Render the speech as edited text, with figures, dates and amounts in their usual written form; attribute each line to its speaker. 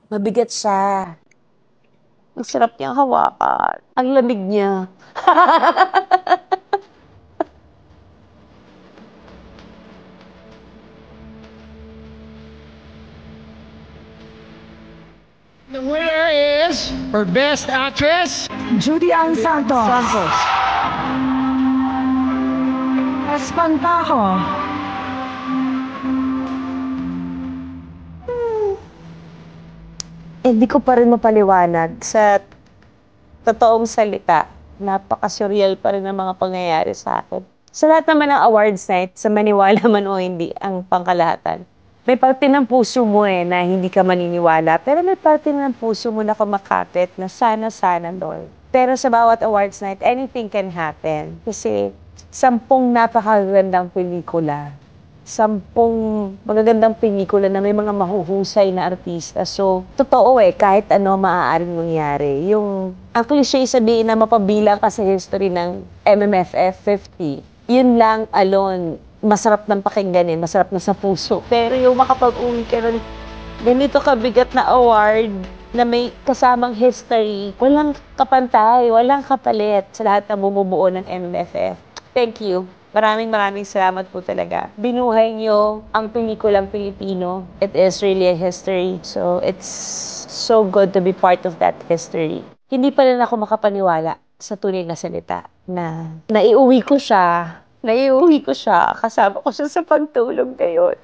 Speaker 1: Mabigat siya. Ang sarap niyang hawakan. Ang lamig niya.
Speaker 2: The winner is, for Best Actress,
Speaker 3: Judy Ann Santos.
Speaker 1: Santos.
Speaker 3: Espantajo.
Speaker 1: Hindi ko pa rin mapaliwanag sa totoong salita. Napaka-surreal pa rin ang mga pangyayari sa akin. Sa lahat naman ng awards night, sa maniwala man o hindi, ang pangkalahatan. May parte ng puso mo na hindi ka maniniwala, pero may parte ng puso mo na kumakapit na sana, Lord. Pero sa bawat awards night, anything can happen. Kasi 10 napakagandang pelikula. 10 magagandang pelikula na may mga mahuhusay na artista. So, totoo kahit ano maaaring mangyari. Ang cliche sabihin na mapabilang ka sa history ng MMFF 50, yun lang alone, masarap ng pakingganin, masarap na sa puso. Pero yung makapag-uwi ka ng ganito kabigat na award na may kasamang history, walang kapantay, walang kapalit sa lahat ng bumubuo ng MMFF. Thank you. Maraming salamat po talaga. Binuhay niyo ang pelikulang Pilipino. It is really a history. So, it's so good to be part of that history. Hindi pa rin ako makapaniwala sa tunay na salita na naiuwi ko siya. Kasama ko siya sa pagtulog ngayon.